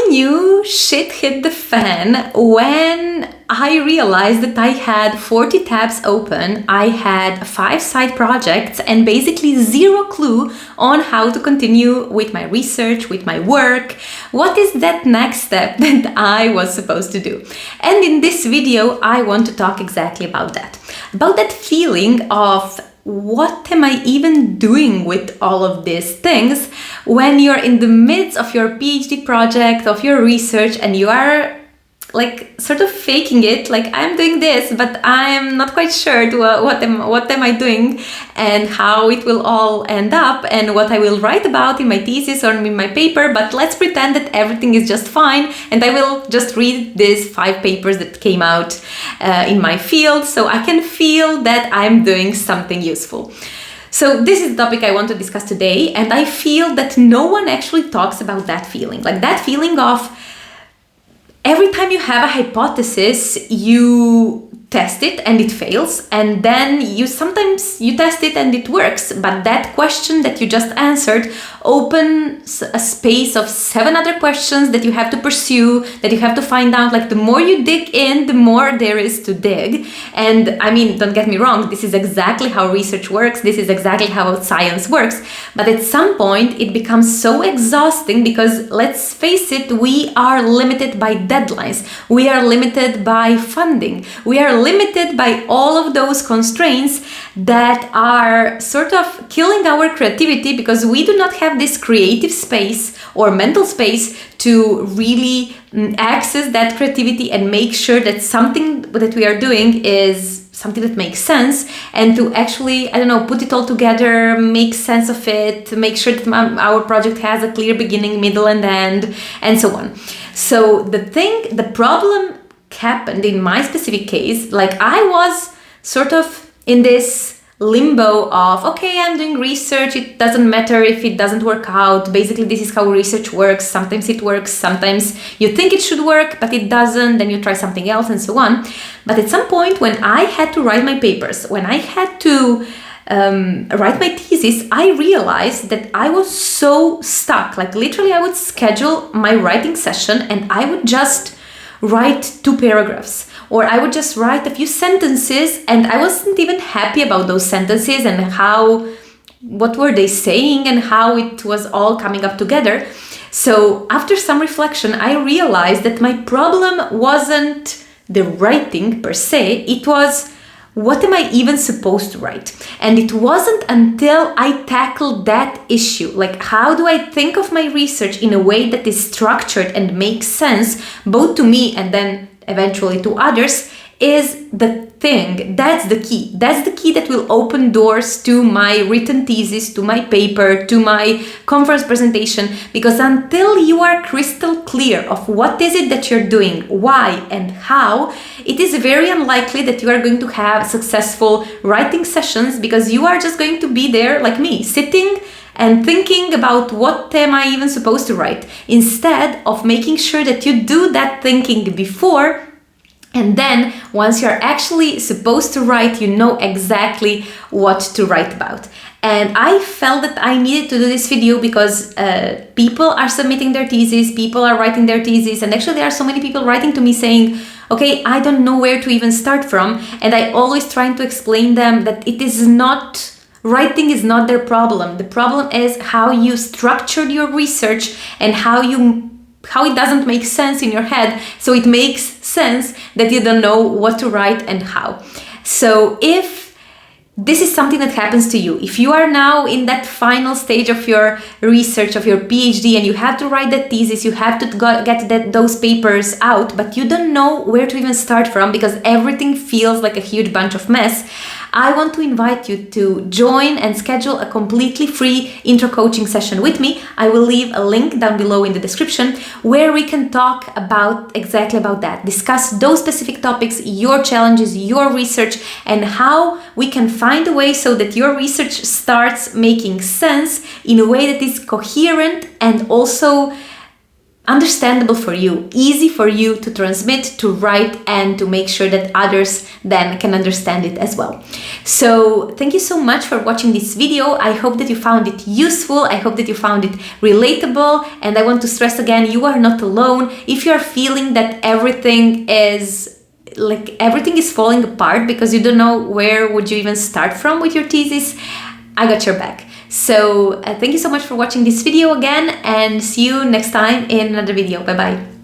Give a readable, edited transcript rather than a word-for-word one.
knew shit hit the fan when I realized that I had 40 tabs open, I had 5 side projects, and basically zero clue on how to continue with my research, with my work. What is that next step that I was supposed to do? And in this video, I want to talk exactly about that. About that feeling of what am I even doing with all of these things when you're in the midst of your PhD project, of your research, and you are like sort of faking it, like I'm doing this, but I'm not quite sure what am I doing and how it will all end up and what I will write about in my thesis or in my paper, but let's pretend that everything is just fine and I will just read these 5 papers that came out in my field so I can feel that I'm doing something useful. So this is the topic I want to discuss today, and I feel that no one actually talks about that feeling, like that feeling of every time you have a hypothesis, you test it and it fails, and then sometimes you test it and it works, but that question that you just answered opens a space of 7 other questions that you have to pursue, that you have to find out. Like the more you dig in, the more there is to dig. And I mean, don't get me wrong, this is exactly how research works, this is exactly how science works, but at some point it becomes so exhausting because, let's face it, we are limited by deadlines, we are limited by funding, we are limited by all of those constraints that are sort of killing our creativity because we do not have this creative space or mental space to really access that creativity and make sure that something that we are doing is something that makes sense, and to actually, put it all together, make sense of it, make sure that our project has a clear beginning, middle, and end, and so on. So the problem happened in my specific case, like I was sort of in this limbo of, okay, I'm doing research, it doesn't matter if it doesn't work out. Basically, this is how research works. Sometimes it works, sometimes you think it should work, but it doesn't, then you try something else and so on. But at some point when I had to write my papers, when I had to write my thesis, I realized that I was so stuck. Like literally I would schedule my writing session and I would just write 2 paragraphs, or I would just write a few sentences, and I wasn't even happy about those sentences and what were they saying and how it was all coming up together. So after some reflection, I realized that my problem wasn't the writing per se, it was what am I even supposed to write? And it wasn't until I tackled that issue, like how do I think of my research in a way that is structured and makes sense, both to me and then eventually to others, is the thing. That's the key. That's the key that will open doors to my written thesis, to my paper, to my conference presentation. Because until you are crystal clear of what is it that you're doing, why and how, it is very unlikely that you are going to have successful writing sessions, because you are just going to be there like me, sitting and thinking about what am I even supposed to write, instead of making sure that you do that thinking before. And then once you're actually supposed to write, you know exactly what to write about. And I felt that I needed to do this video because people are submitting their thesis, people are writing their thesis, and actually there are so many people writing to me saying, okay, I don't know where to even start from. And I always trying to explain them that it is not, writing is not their problem. The problem is how you structured your research and how it doesn't make sense in your head, so it makes sense that you don't know what to write and how. So if this is something that happens to you, if you are now in that final stage of your research, of your PhD, and you have to write that thesis, you have to get those papers out, but you don't know where to even start from because everything feels like a huge bunch of mess, I want to invite you to join and schedule a completely free intro coaching session with me. I will leave a link down below in the description where we can talk about exactly about that, discuss those specific topics, your challenges, your research, and how we can find a way so that your research starts making sense in a way that is coherent and also understandable for you, easy for you to transmit, to write, and to make sure that others then can understand it as well. So thank you so much for watching this video. I hope that you found it useful. I hope that you found it relatable. And I want to stress again, you are not alone. If you're feeling that everything is falling apart because you don't know where would you even start from with your thesis, I got your back. So thank you so much for watching this video again, and see you next time in another video. Bye bye.